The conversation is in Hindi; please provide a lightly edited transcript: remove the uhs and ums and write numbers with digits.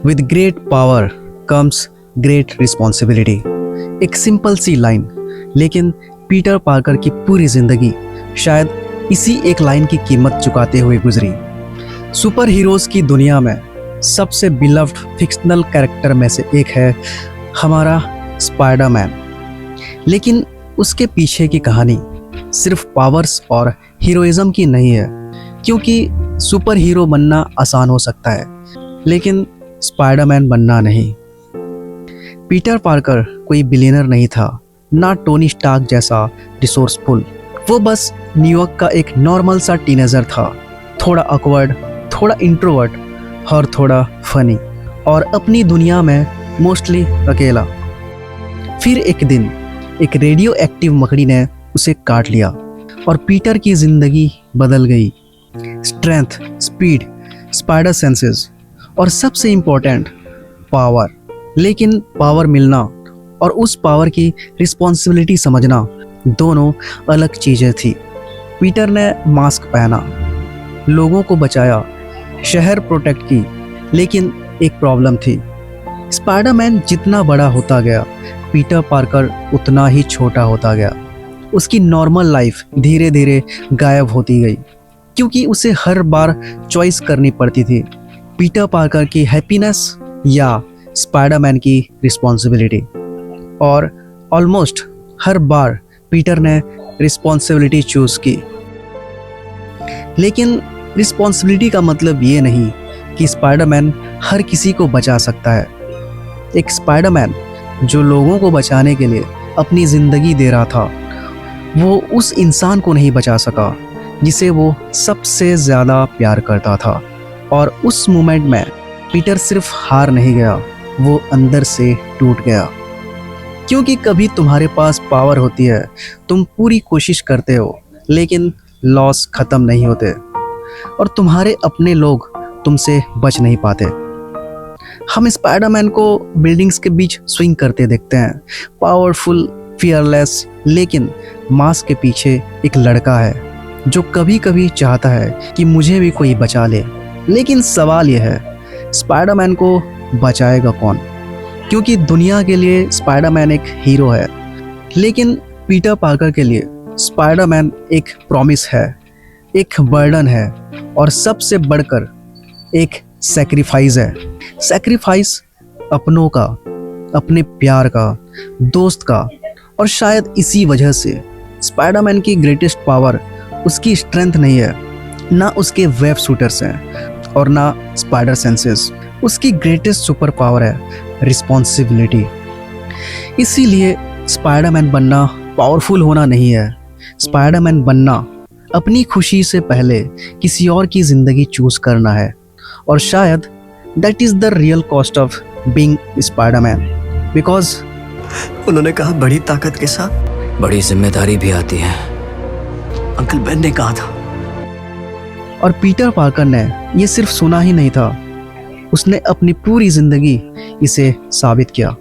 With great power comes great responsibility. एक सिंपल सी लाइन, लेकिन पीटर पार्कर की पूरी जिंदगी शायद इसी एक लाइन की कीमत चुकाते हुए गुजरी। सुपर हीरोज़ की दुनिया में सबसे बिलव्ड फिक्शनल कैरेक्टर में से एक है हमारा स्पाइडरमैन, लेकिन उसके पीछे की कहानी सिर्फ पावर्स और हीरोइज्म की नहीं है। क्योंकि सुपर हीरो बनना आसान हो सकता है, लेकिन स्पाइडरमैन बनना नहीं। पीटर पार्कर कोई बिलियनर नहीं था, ना टोनी स्टार्क जैसा रिसोर्सफुल। वो बस न्यूयॉर्क का एक नॉर्मल सा टीनेजर था, थोड़ा ऑकवर्ड, थोड़ा इंट्रोवर्ट और थोड़ा फनी, और अपनी दुनिया में मोस्टली अकेला। फिर एक दिन एक रेडियो एक्टिव मकड़ी ने उसे काट लिया और पीटर की जिंदगी बदल गई। स्ट्रेंथ, स्पीड, स्पाइडर सेंसेस और सबसे इम्पोर्टेंट पावर। लेकिन पावर मिलना और उस पावर की रिस्पॉन्सिबिलिटी समझना दोनों अलग चीज़ें थी। पीटर ने मास्क पहना, लोगों को बचाया, शहर प्रोटेक्ट की, लेकिन एक प्रॉब्लम थी। स्पाइडरमैन जितना बड़ा होता गया, पीटर पार्कर उतना ही छोटा होता गया। उसकी नॉर्मल लाइफ धीरे धीरे गायब होती गई, क्योंकि उसे हर बार चॉइस करनी पड़ती थी, पीटर पार्कर की हैप्पीनेस या स्पाइडरमैन की रिस्पॉन्सिबिलिटी। और ऑलमोस्ट हर बार पीटर ने रिस्पॉन्सिबिलिटी चूज़ की। लेकिन रिस्पॉन्सिबिलिटी का मतलब ये नहीं कि स्पाइडरमैन हर किसी को बचा सकता है। एक स्पाइडरमैन जो लोगों को बचाने के लिए अपनी ज़िंदगी दे रहा था, वो उस इंसान को नहीं बचा सका जिसे वो सबसे ज़्यादा प्यार करता था। और उस मोमेंट में पीटर सिर्फ हार नहीं गया, वो अंदर से टूट गया। क्योंकि कभी तुम्हारे पास पावर होती है, तुम पूरी कोशिश करते हो, लेकिन लॉस ख़त्म नहीं होते और तुम्हारे अपने लोग तुमसे बच नहीं पाते। हम स्पाइडरमैन को बिल्डिंग्स के बीच स्विंग करते देखते हैं, पावरफुल, फियरलेस, लेकिन मास्क के पीछे एक लड़का है जो कभी कभी चाहता है कि मुझे भी कोई बचा ले। लेकिन सवाल यह है, स्पाइडरमैन को बचाएगा कौन? क्योंकि दुनिया के लिए स्पाइडरमैन एक हीरो है, लेकिन पीटर पार्कर के लिए स्पाइडरमैन एक प्रॉमिस है, एक बर्डन है, और सबसे बढ़कर एक सैक्रिफाइस है। सैक्रिफाइस अपनों का, अपने प्यार का, दोस्त का। और शायद इसी वजह से स्पाइडरमैन की ग्रेटेस्ट पावर उसकी स्ट्रेंथ नहीं है, ना उसके वेब शूटर्स हैं और ना स्पाइडर सेंसेस। उसकी ग्रेटेस्ट सुपर पावर है रिस्पॉन्सिबिलिटी। इसीलिए स्पाइडरमैन बनना पावरफुल होना नहीं है, स्पाइडरमैन बनना अपनी खुशी से पहले किसी और की ज़िंदगी चूज़ करना है। और शायद that is the real cost of being Spiderman. Because उन्होंने कहा बड़ी ताकत के साथ बड़ी जिम्मेदारी भी आती है। अंकल बेन ने कहा था। और पीटर पार्कर ने ये सिर्फ सुना ही नहीं था, उसने अपनी पूरी जिंदगी इसे साबित किया।